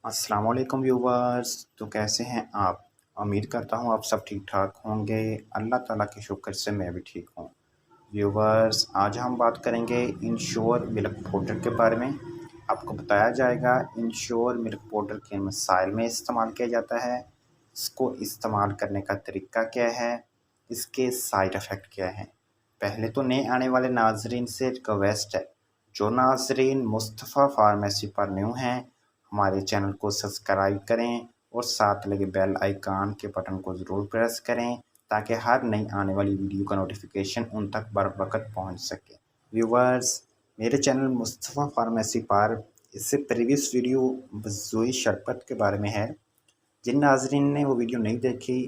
अस्सलाम वालेकुम व्यूवर्स। तो कैसे हैं आप? उम्मीद करता हूँ आप सब ठीक ठाक होंगे। अल्लाह ताला के शुक्र से मैं भी ठीक हूँ। व्यूवर्स, आज हम बात करेंगे इंश्योर मिल्क पाउडर के बारे में। आपको बताया जाएगा इंश्योर मिल्क पाउडर किन मसाइल में इस्तेमाल किया जाता है, इसको इस्तेमाल करने का तरीका क्या है, इसके साइड इफ़ेक्ट क्या हैं। पहले तो नए आने वाले नाजरीन से रिक्वेस्ट है, जो नाजरीन मुस्तफ़ा फार्मेसी पर न्यू हैं हमारे चैनल को सब्सक्राइब करें और साथ लगे बेल आइकन के बटन को ज़रूर प्रेस करें ताकि हर नई आने वाली वीडियो का नोटिफिकेशन उन तक बर वक्त पहुँच सके। व्यूवर्स, मेरे चैनल मुस्तफ़ा फार्मेसी पर इससे प्रीवियस वीडियो वज़ूई शरबत के बारे में है। जिन नाजरीन ने वो वीडियो नहीं देखी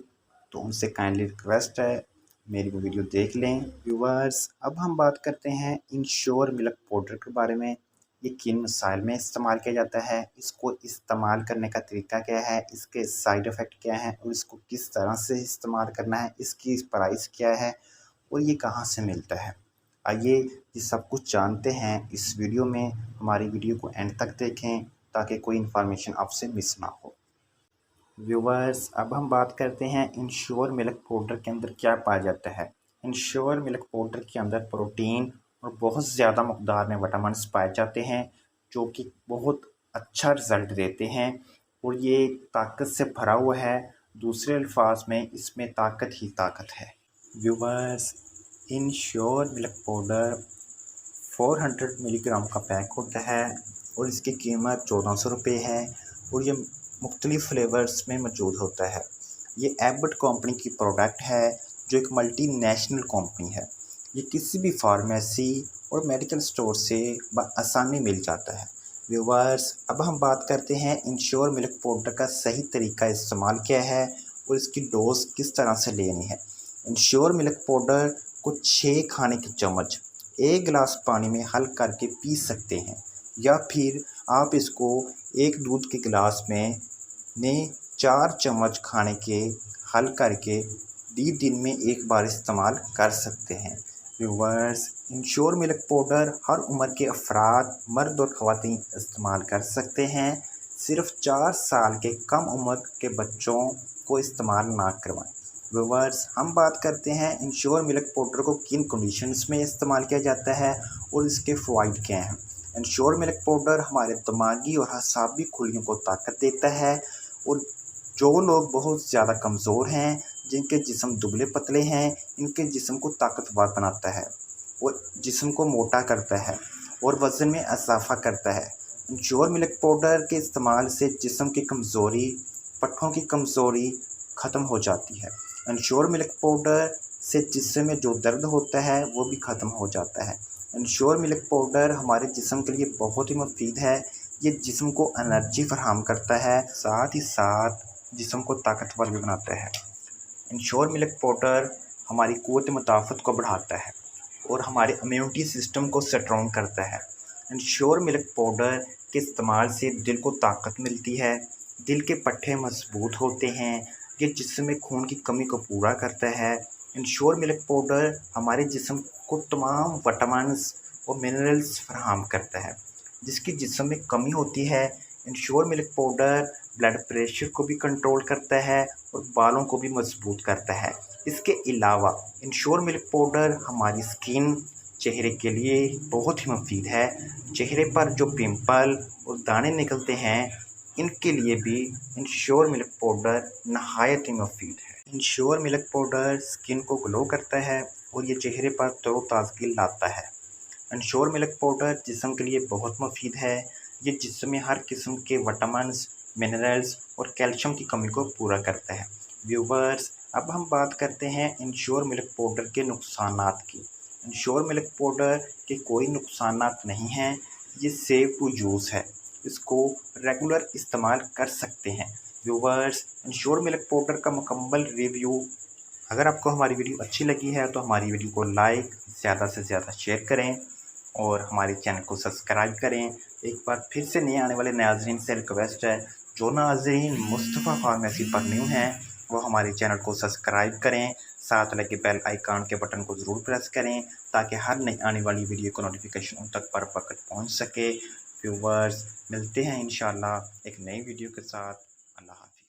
तो उनसे काइंडली रिक्वेस्ट है मेरी वो वीडियो देख लें। व्यूवर्स, अब हम बात करते हैं इंश्योर मिल्क पाउडर के बारे में। ये किन मसाइल में इस्तेमाल किया जाता है, इसको इस्तेमाल करने का तरीका क्या है, इसके साइड इफ़ेक्ट क्या हैं और इसको किस तरह से इस्तेमाल करना है, इसकी प्राइस क्या है और ये कहाँ से मिलता है। आइए ये सब कुछ जानते हैं इस वीडियो में। हमारी वीडियो को एंड तक देखें ताकि कोई इन्फॉर्मेशन आपसे मिस ना हो। व्यूवर्स, अब हम बात करते हैं इंश्योर मिल्क पाउडर के अंदर क्या पाया जाता है। इंश्योर मिल्क पाउडर के अंदर प्रोटीन और बहुत ज़्यादा मकदार में विटामिन्स पाए जाते हैं जो कि बहुत अच्छा रिज़ल्ट देते हैं और ये ताकत से भरा हुआ है। दूसरे अल्फाज में इसमें ताकत ही ताकत है। Viewers, ensure milk powder 400 milligram का पैक होता है और इसकी कीमत 1400 रुपये है और ये मुख्तलिफ़ फ्लेवर्स में मौजूद होता है। ये एबट कंपनी की प्रोडक्ट है जो एक मल्टीनेशनल कंपनी है। ये किसी भी फार्मेसी और मेडिकल स्टोर से आसानी मिल जाता है। व्यूवर्स, अब हम बात करते हैं इंश्योर मिल्क पाउडर का सही तरीका इस्तेमाल क्या है और इसकी डोज किस तरह से लेनी है। इंश्योर मिल्क पाउडर को 6 खाने की चम्मच 1 गिलास पानी में हल करके पी सकते हैं या फिर आप इसको एक दूध के गिलास में 4 चम्मच खाने के हल करके 20 दिन में एक बार इस्तेमाल कर सकते हैं। व्यूवर्स, इंश्योर मिल्क पाउडर हर उम्र के अफराद मर्द और ख़वातीन इस्तेमाल कर सकते हैं। सिर्फ 4 साल के कम उम्र के बच्चों को इस्तेमाल ना करवाएं। व्यूवर्स, हम बात करते हैं इंश्योर मिल्क पाउडर को किन कंडीशंस में इस्तेमाल किया जाता है और इसके फ़वाइद क्या हैं। इंश्योर मिल्क पाउडर हमारे दिमागी और असाबी खुलियों को ताकत देता है और जो लोग बहुत ज़्यादा कमज़ोर हैं, जिनके जिस्म दुबले पतले हैं, इनके जिस्म को ताकतवर बनाता है और जिस्म को मोटा करता है और वज़न में इजाफ़ा करता है। इंश्योर मिल्क पाउडर के इस्तेमाल से जिस्म की कमज़ोरी, पट्ठों की कमज़ोरी ख़त्म हो जाती है। इंश्योर मिल्क पाउडर से जिस्म में जो दर्द होता है वो भी ख़त्म हो जाता है। इंश्योर मिल्क पाउडर हमारे जिस्म के लिए बहुत ही मुफीद है। ये जिस्म को एनर्जी फराहम करता है, साथ ही साथ जिस्म को ताकतवर भी बनाता है। इंश्योर मिल्क पाउडर हमारी क़ुव्वत मुदाफ़त को बढ़ाता है और हमारे इम्यूनिटी सिस्टम को स्ट्रॉन्ग करता है। इंश्योर मिल्क पाउडर के इस्तेमाल से दिल को ताकत मिलती है, दिल के पट्टे मजबूत होते हैं, ये जिस्म में खून की कमी को पूरा करता है। इंश्योर मिल्क पाउडर हमारे जिस्म को तमाम विटामिन्स और मिनरल्स फराहम करता है जिसकी जिस्म में कमी होती है। Ensure milk powder blood pressure को भी कंट्रोल करता है और बालों को भी मजबूत करता है। इसके अलावा इंश्योर मिल्क पाउडर हमारी स्किन, चेहरे के लिए बहुत ही मुफीद है। चेहरे पर जो पिंपल और दाने निकलते हैं, इनके लिए भी इंश्योर मिल्क पाउडर नहायत ही मुफीद है। इंश्योर मिल्क पाउडर स्किन को ग्लो करता है और ये चेहरे पर तरोताज़गी लाता है। इंश्योर मिल्क पाउडर जिस्म के लिए बहुत मुफीद है। ये जिस्म में हर किस्म के विटामिन्स, मिनरल्स और कैल्शियम की कमी को पूरा करता है। व्यूवर्स, अब हम बात करते हैं इंश्योर मिल्क पाउडर के नुकसानात की। इंश्योर मिल्क पाउडर के कोई नुकसानात नहीं हैं। ये सेफ टू यूज़ है, इसको रेगुलर इस्तेमाल कर सकते हैं। व्यूवर्स, इंश्योर मिल्क पाउडर का मुकम्मल रिव्यू, अगर आपको हमारी वीडियो अच्छी लगी है तो हमारी वीडियो को लाइक, ज़्यादा से ज़्यादा शेयर करें और हमारे चैनल को सब्सक्राइब करें। एक बार फिर से नए आने वाले नाज़रीन से रिक्वेस्ट है, जो नाज़रीन मुस्तफ़ा फार्मेसी पर न्यू हैं वो हमारे चैनल को सब्सक्राइब करें, साथ लगे बेल आइकन के बटन को ज़रूर प्रेस करें ताकि हर नई आने वाली वीडियो को नोटिफिकेशन उन तक पर वक्त पहुँच सके। व्यूवर्स मिलते हैं इंशाल्लाह एक नई वीडियो के साथ। अल्लाह हाफ़िज़।